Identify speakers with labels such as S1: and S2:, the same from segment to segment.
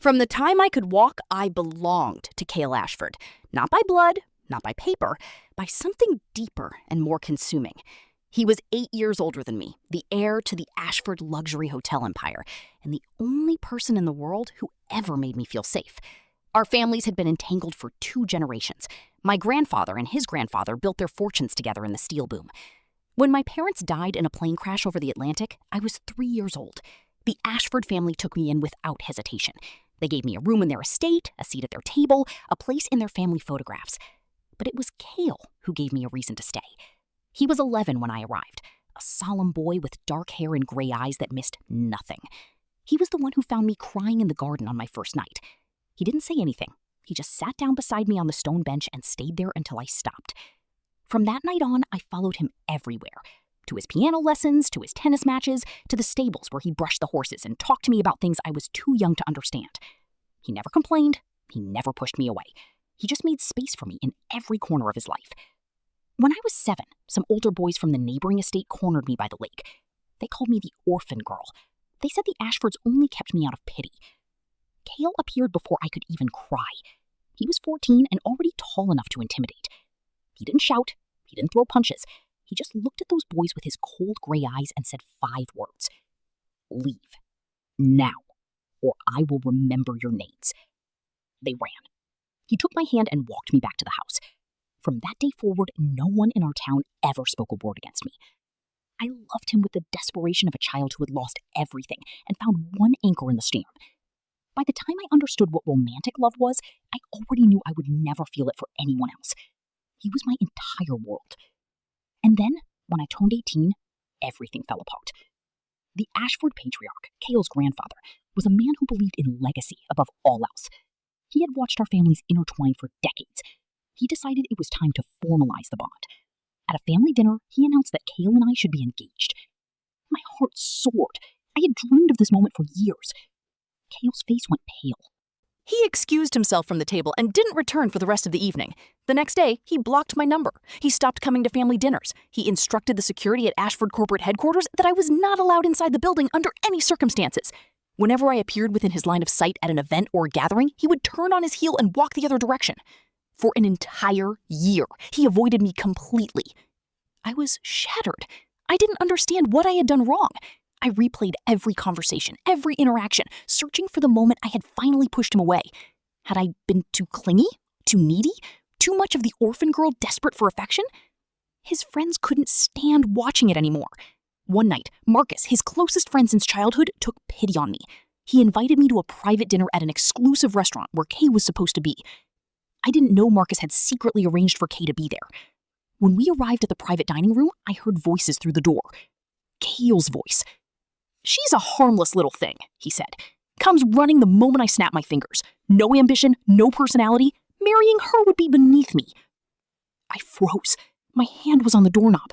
S1: From the time I could walk, I belonged to Kael Ashford. Not by blood, not by paper, by something deeper and more consuming. He was 8 years older than me, the heir to the Ashford luxury hotel empire, and the only person in the world who ever made me feel safe. Our families had been entangled for 2 generations. My grandfather and his grandfather built their fortunes together in the steel boom. When my parents died in a plane crash over the Atlantic, I was 3 years old. The Ashford family took me in without hesitation. They gave me a room in their estate, a seat at their table, a place in their family photographs. But it was Kael who gave me a reason to stay. He was 11 when I arrived, a solemn boy with dark hair and gray eyes that missed nothing. He was the one who found me crying in the garden on my first night. He didn't say anything. He just sat down beside me on the stone bench and stayed there until I stopped. From that night on, I followed him everywhere. To his piano lessons, to his tennis matches, to the stables where he brushed the horses and talked to me about things I was too young to understand. He never complained. He never pushed me away. He just made space for me in every corner of his life. When I was 7, some older boys from the neighboring estate cornered me by the lake. They called me the orphan girl. They said the Ashfords only kept me out of pity. Kael appeared before I could even cry. He was 14 and already tall enough to intimidate. He didn't shout. He didn't throw punches. He just looked at those boys with his cold gray eyes and said 5 words. Leave. Now. Or I will remember your names. They ran. He took my hand and walked me back to the house. From that day forward, no one in our town ever spoke a word against me. I loved him with the desperation of a child who had lost everything and found one anchor in the storm. By the time I understood what romantic love was, I already knew I would never feel it for anyone else. He was my entire world. And then, when I turned 18, everything fell apart. The Ashford patriarch, Kael's grandfather, was a man who believed in legacy above all else. He had watched our families intertwine for decades. He decided it was time to formalize the bond. At a family dinner, he announced that Kael and I should be engaged. My heart soared. I had dreamed of this moment for years. Kael's face went pale. He excused himself from the table and didn't return for the rest of the evening. The next day, he blocked my number. He stopped coming to family dinners. He instructed the security at Ashford corporate headquarters that I was not allowed inside the building under any circumstances. Whenever I appeared within his line of sight at an event or gathering, he would turn on his heel and walk the other direction. For an entire year, he avoided me completely. I was shattered. I didn't understand what I had done wrong. I replayed every conversation, every interaction, searching for the moment I had finally pushed him away. Had I been too clingy? Too needy? Too much of the orphan girl desperate for affection? His friends couldn't stand watching it anymore. One night, Marcus, his closest friend since childhood, took pity on me. He invited me to a private dinner at an exclusive restaurant where Kay was supposed to be. I didn't know Marcus had secretly arranged for Kay to be there. When we arrived at the private dining room, I heard voices through the door. Kael's voice. "She's a harmless little thing," he said. "Comes running the moment I snap my fingers. No ambition, no personality. Marrying her would be beneath me." I froze. My hand was on the doorknob.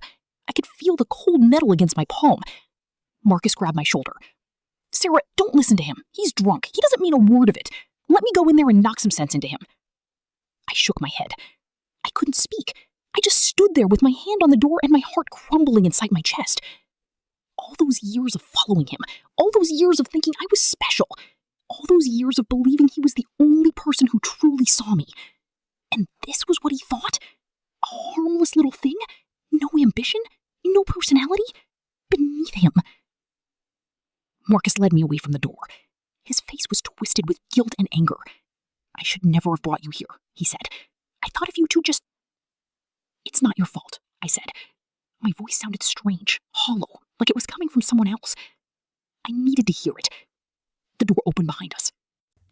S1: I could feel the cold metal against my palm. Marcus grabbed my shoulder. "Sera, don't listen to him. He's drunk. He doesn't mean a word of it. Let me go in there and knock some sense into him." I shook my head. I couldn't speak. I just stood there with my hand on the door and my heart crumbling inside my chest. All those years of following him, all those years of thinking I was special, all those years of believing he was the only person who truly saw me. And this was what he thought? A harmless little thing? No ambition? No personality? Beneath him. Marcus led me away from the door. His face was twisted with guilt and anger. "I should never have brought you here," he said. "I thought if you two just..." "It's not your fault," I said. My voice sounded strange, hollow, like it was coming from someone else. I needed to hear it. The door opened behind us.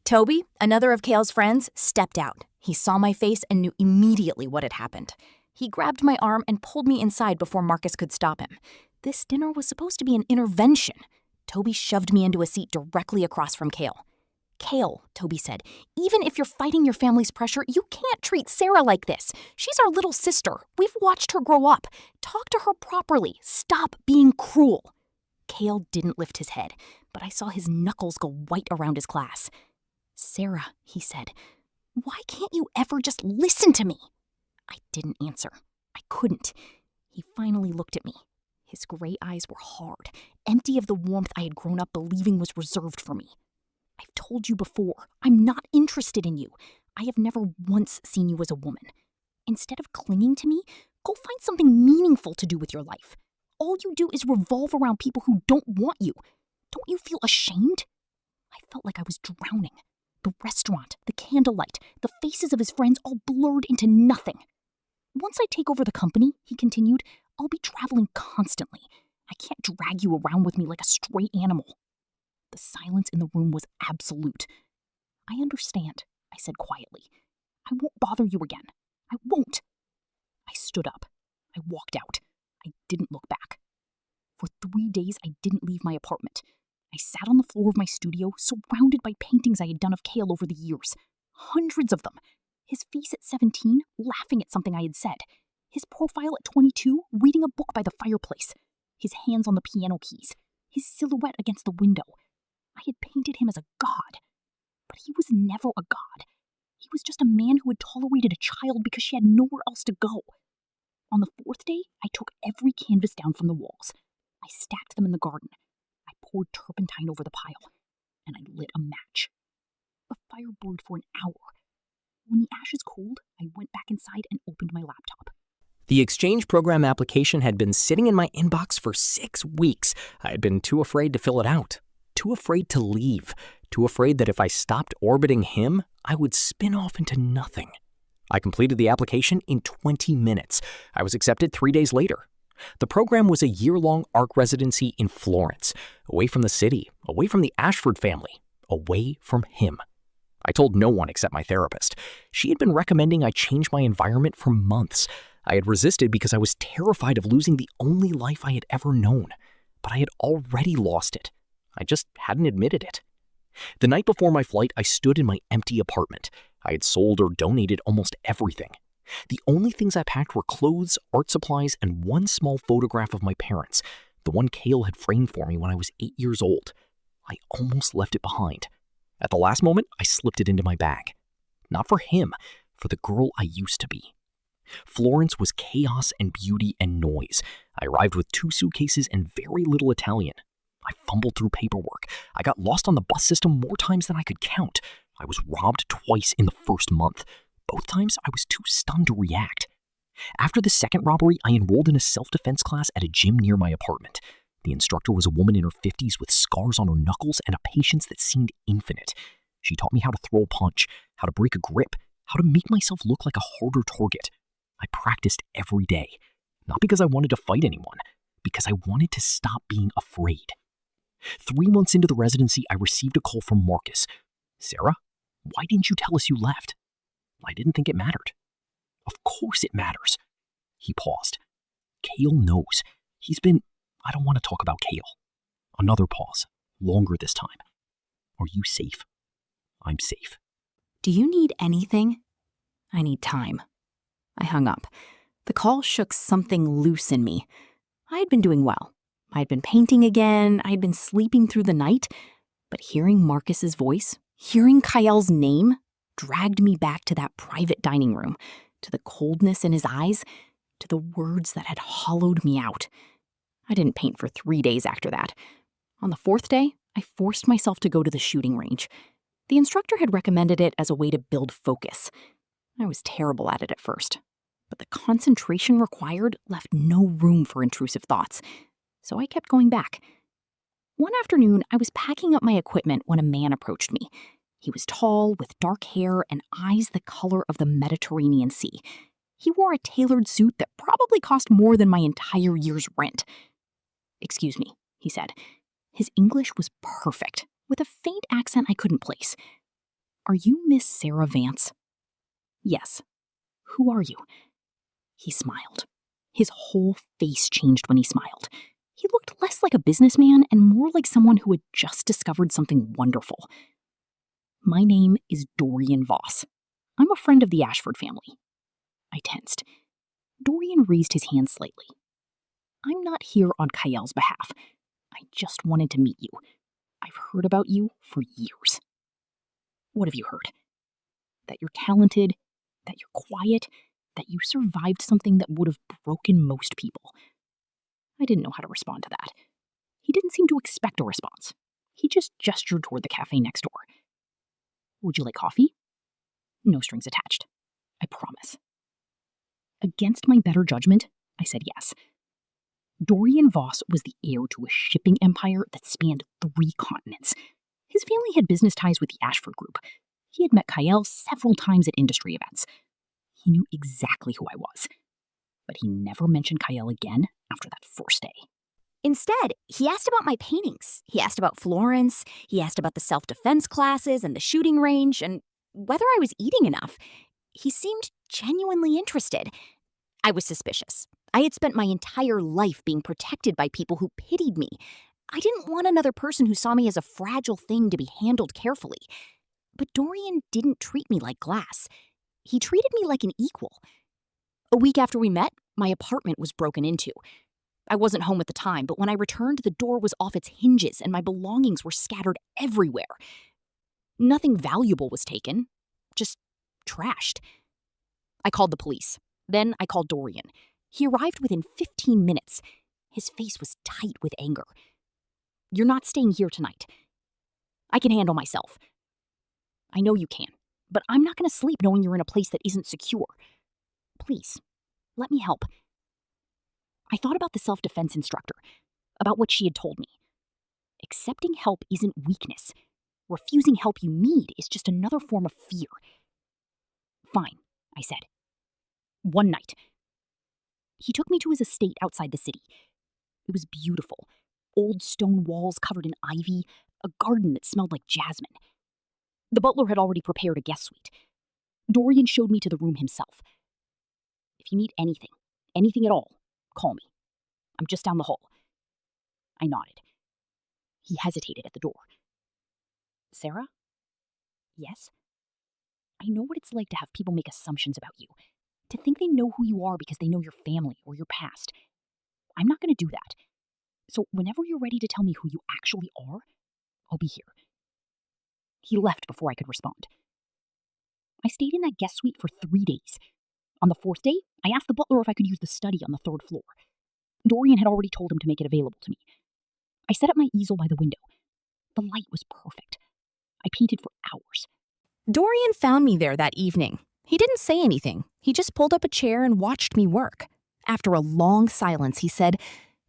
S2: Toby, another of Kael's friends, stepped out. He saw my face and knew immediately what had happened. He grabbed my arm and pulled me inside before Marcus could stop him. This dinner was supposed to be an intervention. Toby shoved me into a seat directly across from Kael. "Kael," Toby said, "even if you're fighting your family's pressure, you can't treat Sera like this. She's our little sister. We've watched her grow up. Talk to her properly. Stop being cruel." Kael didn't lift his head, but I saw his knuckles go white around his glass. "Sera," he said, "why can't you ever just listen to me?" I didn't answer. I couldn't. He finally looked at me. His gray eyes were hard, empty of the warmth I had grown up believing was reserved for me. I've told you before, I'm not interested in you. I have never once seen you as a woman. Instead of clinging to me, go find something meaningful to do with your life. All you do is revolve around people who don't want you. Don't you feel ashamed? I felt like I was drowning. The restaurant, the candlelight, the faces of his friends all blurred into nothing. Once I take over the company, he continued, I'll be traveling constantly. I can't drag you around with me like a stray animal. The silence in the room was absolute. I understand, I said quietly. I won't bother you again. I won't. I stood up. I walked out. I didn't look back. For 3 days, I didn't leave my apartment. I sat on the floor of my studio, surrounded by paintings I had done of Kael over the years. Hundreds of them. His face at 17, laughing at something I had said. His profile at 22, reading a book by the fireplace. His hands on the piano keys. His silhouette against the window. I had painted him as a god. But he was never a god. He was just a man who had tolerated a child because she had nowhere else to go. On the 4th day, I took every canvas down from the walls. I stacked them in the garden. I poured turpentine over the pile, and I lit a match. The fire burned for an hour. When the ashes cooled, I went back inside and opened my laptop.
S3: The exchange program application had been sitting in my inbox for 6 weeks. I had been too afraid to fill it out, too afraid to leave, too afraid that if I stopped orbiting him, I would spin off into nothing. I completed the application in 20 minutes. I was accepted 3 days later. The program was a year-long ARC residency in Florence, away from the city, away from the Ashford family, away from him. I told no one except my therapist. She had been recommending I change my environment for months. I had resisted because I was terrified of losing the only life I had ever known. But I had already lost it. I just hadn't admitted it. The night before my flight, I stood in my empty apartment. I had sold or donated almost everything. The only things I packed were clothes, art supplies, and one small photograph of my parents, the one Kael had framed for me when I was 8 years old. I almost left it behind. At the last moment, I slipped it into my bag. Not for him, for the girl I used to be. Florence was chaos and beauty and noise. I arrived with 2 suitcases and very little Italian. I fumbled through paperwork. I got lost on the bus system more times than I could count. I was robbed twice in the first month. Both times, I was too stunned to react. After the second robbery, I enrolled in a self-defense class at a gym near my apartment. The instructor was a woman in her 50s with scars on her knuckles and a patience that seemed infinite. She taught me how to throw a punch, how to break a grip, how to make myself look like a harder target. I practiced every day, not because I wanted to fight anyone, because I wanted to stop being afraid. 3 months into the residency, I received a call from Marcus. Sera, why didn't you tell us you left? I didn't think it mattered. Of course it matters. He paused. Kael knows. I don't want to talk about Kael. Another pause, longer this time. Are you safe? I'm safe.
S2: Do you need anything? I need time. I hung up. The call shook something loose in me. I had been doing well. I had been painting again. I had been sleeping through the night. But hearing Marcus's voice, hearing Kael's name, dragged me back to that private dining room, to the coldness in his eyes, to the words that had hollowed me out. I didn't paint for 3 days after that. On the 4th day, I forced myself to go to the shooting range. The instructor had recommended it as a way to build focus. I was terrible at it at first, but the concentration required left no room for intrusive thoughts, so I kept going back. One afternoon, I was packing up my equipment when a man approached me. He was tall, with dark hair and eyes the color of the Mediterranean Sea. He wore a tailored suit that probably cost more than my entire year's rent. "Excuse me," he said. His English was perfect, with a faint accent I couldn't place. "Are you Miss Sera Vance?" "Yes." "Who are you?" He smiled. His whole face changed when he smiled. He looked less like a businessman and more like someone who had just discovered something wonderful. "My name is Dorian Voss. I'm a friend of the Ashford family." I tensed. Dorian raised his hand slightly. "I'm not here on Kael's behalf. I just wanted to meet you. I've heard about you for years." "What have you heard?" "That you're talented, that you're quiet, that you survived something that would have broken most people." I didn't know how to respond to that. He didn't seem to expect a response.
S1: He just gestured toward the cafe next door. Would you like coffee? No strings attached. I promise. Against my better judgment, I said yes. Dorian Voss was the heir to a shipping empire that spanned 3 continents. His family had business ties with the Ashford Group. He had met Kael several times at industry events. He knew exactly who I was. But he never mentioned Kael again after that first day.
S2: Instead, he asked about my paintings. He asked about Florence. He asked about the self-defense classes and the shooting range and whether I was eating enough. He seemed genuinely interested. I was suspicious. I had spent my entire life being protected by people who pitied me. I didn't want another person who saw me as a fragile thing to be handled carefully. But Dorian didn't treat me like glass. He treated me like an equal. A week after we met, my apartment was broken into. I wasn't home at the time, but when I returned, the door was off its hinges and my belongings were scattered everywhere. Nothing valuable was taken, just trashed. I called the police. Then I called Dorian. He arrived within 15 minutes. His face was tight with anger. You're not staying here tonight. I can handle myself. I know you can, but I'm not going to sleep knowing you're in a place that isn't secure. Please, let me help. I thought about the self-defense instructor, about what she had told me. Accepting help isn't weakness. Refusing help you need is just another form of fear. Fine, I said. One night. He took me to his estate outside the city. It was beautiful. Old stone walls covered in ivy, a garden that smelled like jasmine. The butler had already prepared a guest suite. Dorian showed me to the room himself. If you need anything at all, call me. I'm just down the hall. I nodded. He hesitated at the door. Sera? Yes? I know what it's like to have people make assumptions about you, to think they know who you are because they know your family or your past. I'm not going to do that. So whenever you're ready to tell me who you actually are, I'll be here. He left before I could respond. I stayed in that guest suite for 3 days. On the 4th day, I asked the butler if I could use the study on the 3rd floor. Dorian had already told him to make it available to me. I set up my easel by the window. The light was perfect. I painted for hours. Dorian found me there that evening. He didn't say anything. He just pulled up a chair and watched me work. After a long silence, he said,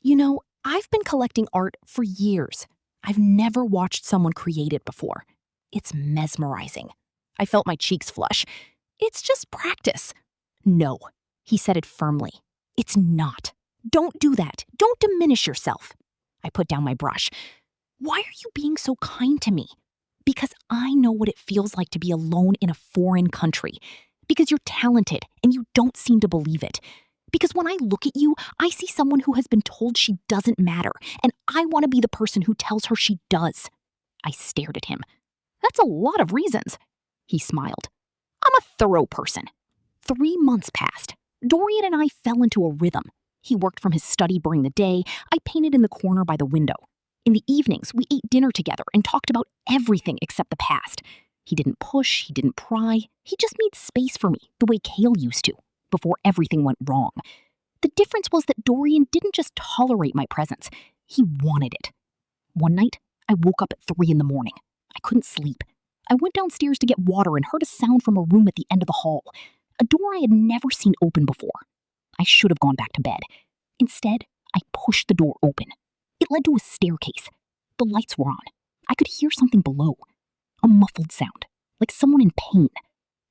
S2: "You know, I've been collecting art for years. I've never watched someone create it before. It's mesmerizing." I felt my cheeks flush. "It's just practice." "No," he said it firmly. "It's not. Don't do that. Don't diminish yourself." I put down my brush. "Why are you being so kind to me?" "Because I know what it feels like to be alone in a foreign country. Because you're talented and you don't seem to believe it. Because when I look at you, I see someone who has been told she doesn't matter, and I want to be the person who tells her she does." I stared at him. "That's a lot of reasons." He smiled. "I'm a thorough person." 3 months passed. Dorian and I fell into a rhythm. He worked from his study during the day. I painted in the corner by the window. In the evenings, we ate dinner together and talked about everything except the past. He didn't push, he didn't pry. He just made space for me, the way Kael used to, before everything went wrong. The difference was that Dorian didn't just tolerate my presence. He wanted it. One night, I woke up at 3 in the morning. I couldn't sleep. I went downstairs to get water and heard a sound from a room at the end of the hall. A door I had never seen open before. I should have gone back to bed. Instead, I pushed the door open. It led to a staircase. The lights were on. I could hear something below. A muffled sound, like someone in pain.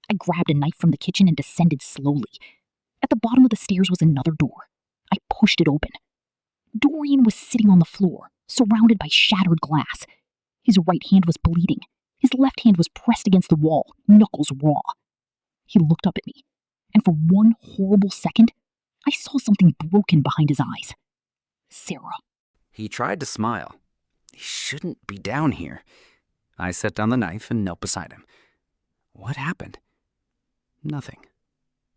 S2: I grabbed a knife from the kitchen and descended slowly. At the bottom of the stairs was another door. I pushed it open. Dorian was sitting on the floor, surrounded by shattered glass. His right hand was bleeding. His left hand was pressed against the wall, knuckles raw. He looked up at me, and for one horrible second, I saw something broken behind his eyes. Sera.
S4: He tried to smile. He shouldn't be down here. I set down the knife and knelt beside him. What happened? Nothing.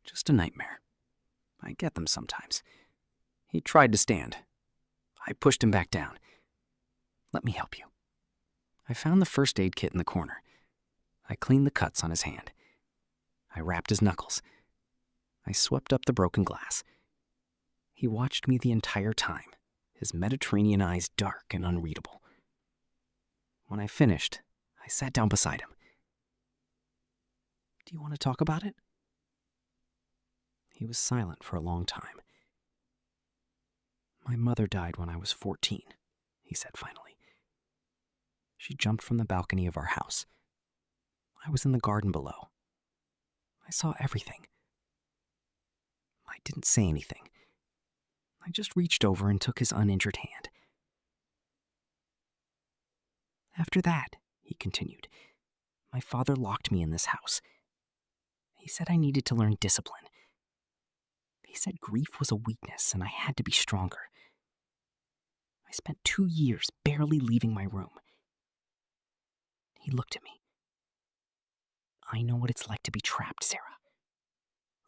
S4: Just a nightmare. I get them sometimes. He tried to stand. I pushed him back down. Let me help you. I found the first aid kit in the corner. I cleaned the cuts on his hand. I wrapped his knuckles. I swept up the broken glass. He watched me the entire time, his Mediterranean eyes dark and unreadable. When I finished, I sat down beside him. "Do you want to talk about it?" He was silent for a long time. "My mother died when I was 14, he said finally. She jumped from the balcony of our house. I was in the garden below. I saw everything. I didn't say anything. I just reached over and took his uninjured hand. After that," he continued, "my father locked me in this house. He said I needed to learn discipline. He said grief was a weakness and I had to be stronger. I spent 2 years barely leaving my room." He looked at me. "I know what it's like to be trapped, Sera.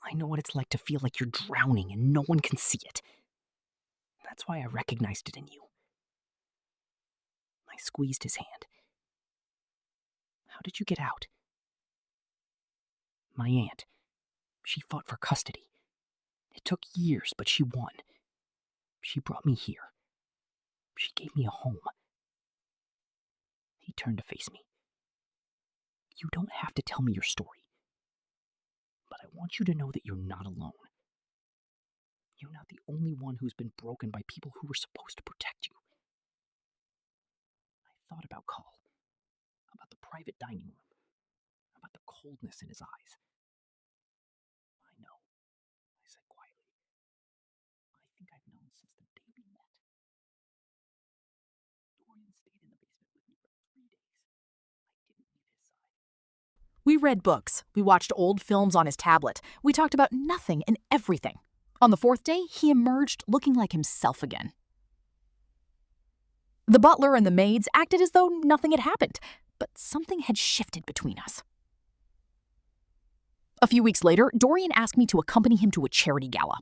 S4: I know what it's like to feel like you're drowning and no one can see it. That's why I recognized it in you." I squeezed his hand. "How did you get out?" "My aunt. She fought for custody. It took years, but she won. She brought me here. She gave me a home." He turned to face me. "You don't have to tell me your story. But I want you to know that you're not alone. You're not the only one who's been broken by people who were supposed to protect you." I thought about Kael, about the private dining room, about the coldness in his eyes. "I know," I said quietly. "I think I've known since the day we met." Dorian stayed in the basement with me for 3 days. I didn't leave his side.
S2: We read books. We watched old films on his tablet. We talked about nothing and everything. On the 4th day, he emerged looking like himself again. The butler and the maids acted as though nothing had happened, but something had shifted between us. A few weeks later, Dorian asked me to accompany him to a charity gala.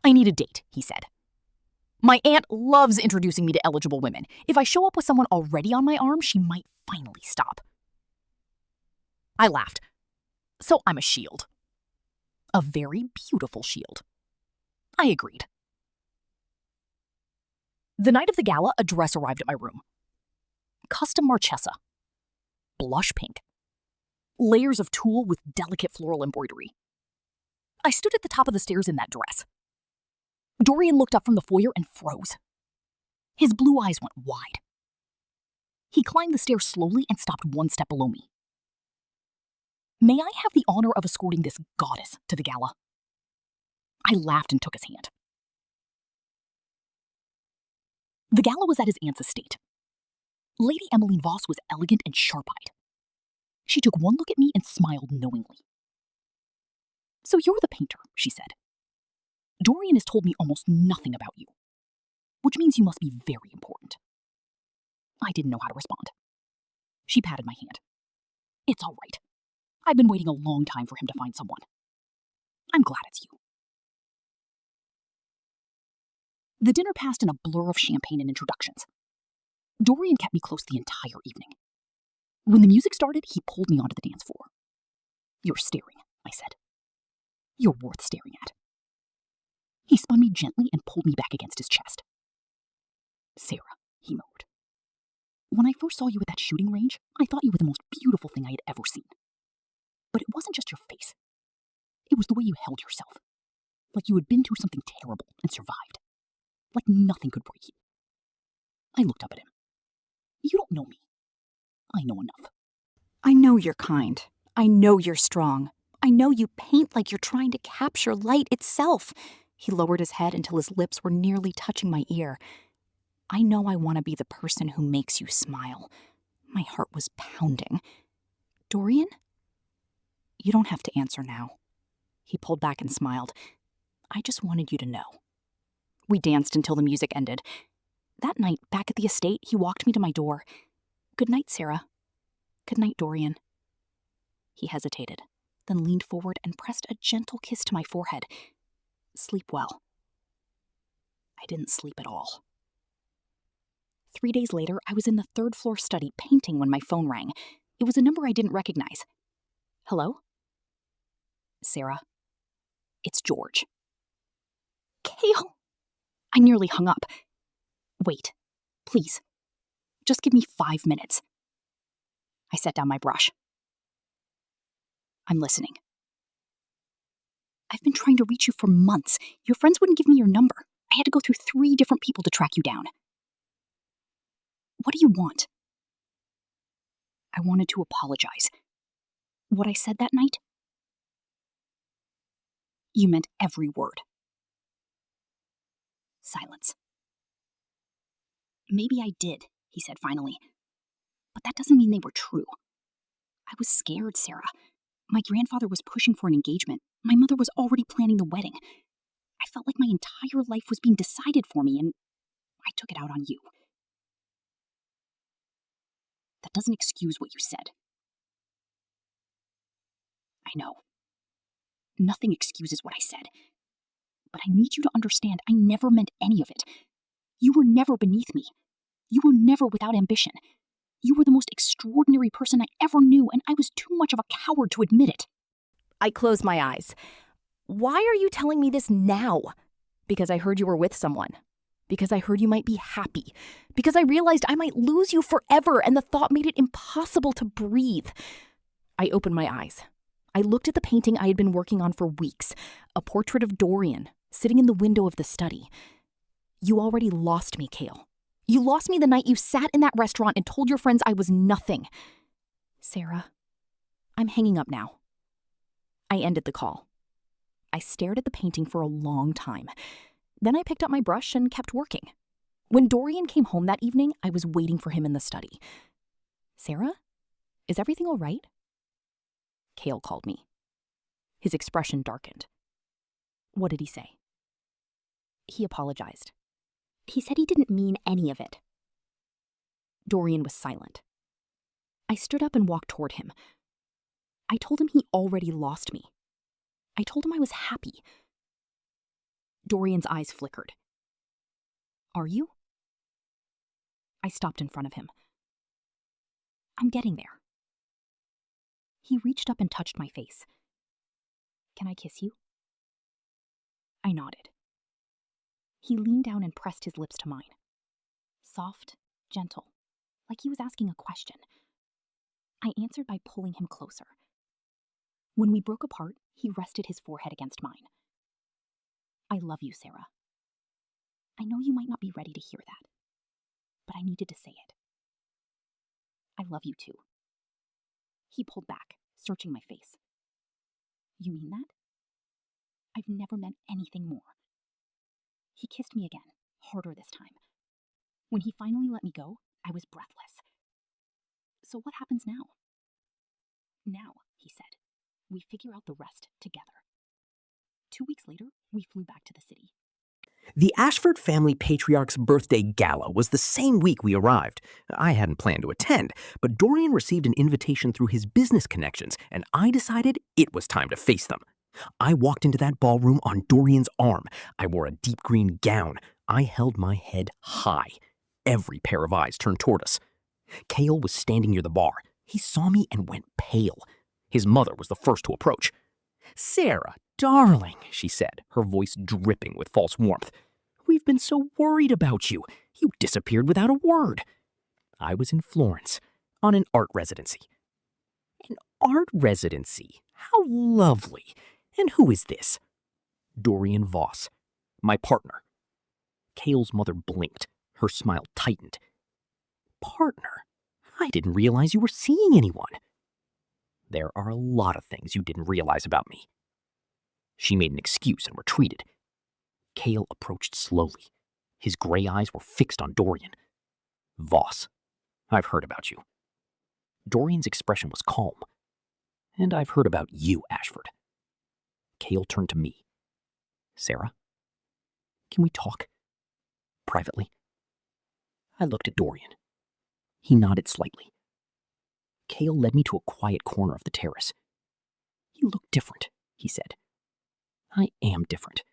S2: "I need a date," he said. "My aunt loves introducing me to eligible women. If I show up with someone already on my arm, she might finally stop." I laughed. "So I'm a shield. A very beautiful shield." I agreed. The night of the gala, a dress arrived at my room. Custom Marchesa. Blush pink. Layers of tulle with delicate floral embroidery. I stood at the top of the stairs in that dress. Dorian looked up from the foyer and froze. His blue eyes went wide. He climbed the stairs slowly and stopped 1 step below me. "May I have the honor of escorting this goddess to the gala?" I laughed and took his hand. The gala was at his aunt's estate. Lady Emmeline Voss was elegant and sharp-eyed. She took one look at me and smiled knowingly. "So you're the painter," she said. "Dorian has told me almost nothing about you, which means you must be very important." I didn't know how to respond. She patted my hand. "It's all right. I've been waiting a long time for him to find someone. I'm glad it's you." The dinner passed in a blur of champagne and introductions. Dorian kept me close the entire evening. When the music started, he pulled me onto the dance floor. "You're staring," I said. "You're worth staring at." He spun me gently and pulled me back against his chest. "Sera," he murmured. "When I first saw you at that shooting range, I thought you were the most beautiful thing I had ever seen. But it wasn't just your face. It was the way you held yourself. Like you had been through something terrible and survived. Like nothing could break you." I looked up at him. "You don't know me. I know enough."
S1: I know you're kind. I know you're strong. I know you paint like you're trying to capture light itself." He lowered his head until his lips were nearly touching my ear. "I know I want to be the person who makes you smile." My heart was pounding. "Dorian?" "You don't have to answer now." He pulled back and smiled. "I just wanted you to know." We danced until the music ended. That night, back at the estate, he walked me to my door. "Good night, Sera. Good night, Dorian." He hesitated, then leaned forward and pressed a gentle kiss to my forehead. "Sleep well." I didn't sleep at all. 3 days later, I was in the 3rd floor study painting when my phone rang. It was a number I didn't recognize. "Hello?" "Sera, it's George." "Kael!" I nearly hung up. "Wait, please. Just give me 5 minutes. I set down my brush. I'm listening. I've been trying to reach you for months. Your friends wouldn't give me your number. I had to go through 3 different people to track you down. What do you want? I wanted to apologize. What I said that night? You meant every word. Silence. Maybe I did, he said finally. But that doesn't mean they were true. I was scared, Sera. My grandfather was pushing for an engagement. My mother was already planning the wedding. I felt like my entire life was being decided for me, and I took it out on you. That doesn't excuse what you said. I know. Nothing excuses what I said. But I need you to understand I never meant any of it. You were never beneath me. You were never without ambition. You were the most extraordinary person I ever knew, and I was too much of a coward to admit it.
S2: I closed my eyes. Why are you telling me this now? Because I heard you were with someone. Because I heard you might be happy. Because I realized I might lose you forever, and the thought made it impossible to breathe. I opened my eyes. I looked at the painting I had been working on for weeks, a portrait of Dorian, sitting in the window of the study. You already lost me, Kael. You lost me the night you sat in that restaurant and told your friends I was nothing. Sera, I'm hanging up now. I ended the call. I stared at the painting for a long time. Then I picked up my brush and kept working. When Dorian came home that evening, I was waiting for him in the study. Sera, is everything all right? Kael called me. His expression darkened. What did he say? He apologized. He said he didn't mean any of it. Dorian was silent. I stood up and walked toward him. I told him he already lost me. I told him I was happy. Dorian's eyes flickered. Are you? I stopped in front of him. I'm getting there. He reached up and touched my face. Can I kiss you? I nodded. He leaned down and pressed his lips to mine. Soft, gentle, like he was asking a question. I answered by pulling him closer. When we broke apart, he rested his forehead against mine. I love you, Sera. I know you might not be ready to hear that, but I needed to say it. I love you too. He pulled back, searching my face. You mean that? I've never meant anything more. He kissed me again, harder this time. When he finally let me go, I was breathless. So what happens now? Now, he said, we figure out the rest together. 2 weeks later, we flew back to the city.
S3: The Ashford family patriarch's birthday gala was the same week we arrived. I hadn't planned to attend, but Dorian received an invitation through his business connections, and I decided it was time to face them. I walked into that ballroom on Dorian's arm. I wore a deep green gown. I held my head high. Every pair of eyes turned toward us. Kael was standing near the bar. He saw me and went pale. His mother was the first to approach. "Sera, darling," she said, her voice dripping with false warmth. "We've been so worried about you. You disappeared without a word." I was in Florence, on an art residency. An art residency? How lovely. And who is this? Dorian Vance, my partner. Kael's mother blinked. Her smile tightened. Partner? I didn't realize you were seeing anyone. There are a lot of things you didn't realize about me. She made an excuse and retreated. Kael approached slowly. His gray eyes were fixed on Dorian. Vance, I've heard about you. Dorian's expression was calm. And I've heard about you, Ashford. Kael turned to me. Sera, can we talk? Privately? I looked at Dorian. He nodded slightly. Kael led me to a quiet corner of the terrace. You look different, he said. I am different.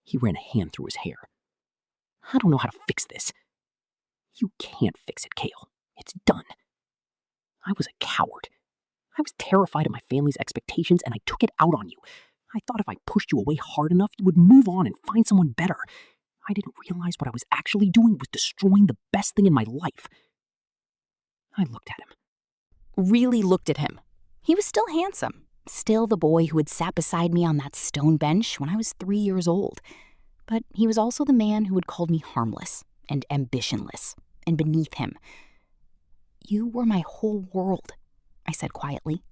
S3: He ran a hand through his hair. I don't know how to fix this. You can't fix it, Kael. It's done. I was a coward. I was terrified of my family's expectations, and I took it out on you. I thought if I pushed you away hard enough, you would move on and find someone better. I didn't realize what I was actually doing was destroying the best thing in my life. I looked at him.
S1: Really looked at him. He was still handsome, still the boy who had sat beside me on that stone bench when I was 3 years old. But he was also the man who had called me harmless and ambitionless and beneath him. "You were my whole world," I said quietly.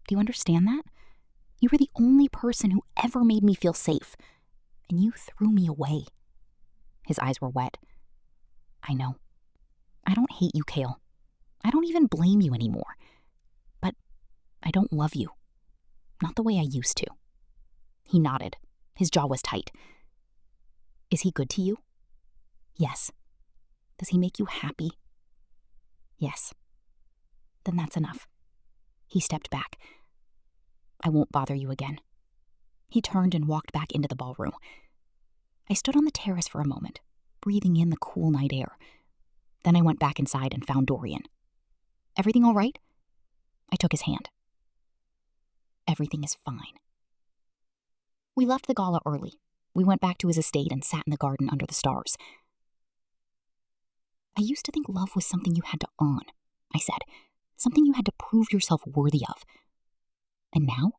S1: "Do you understand that? You were the only person who ever made me feel safe, and you threw me away." His eyes were wet. "I know. I don't hate you, Kael. I don't even blame you anymore. But I don't love you. Not the way I used to." He nodded. His jaw was tight. "Is he good to you?" "Yes." "Does he make you happy?" "Yes." "Then that's enough." He stepped back. "I won't bother you again." He turned and walked back into the ballroom. I stood on the terrace for a moment, breathing in the cool night air. Then I went back inside and found Dorian. "Everything all right?" I took his hand. "Everything is fine." We left the gala early. We went back to his estate and sat in the garden under the stars. "I used to think love was something you had to earn," I said. "Something you had to prove yourself worthy of. And now?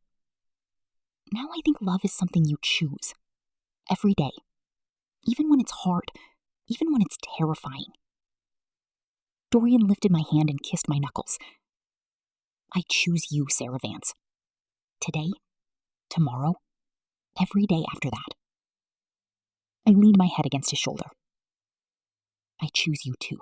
S1: Now I think love is something you choose. Every day. Even when it's hard. Even when it's terrifying." Dorian lifted my hand and kissed my knuckles. "I choose you, Sera Vance. Today, tomorrow, every day after that." I leaned my head against his shoulder. "I choose you too."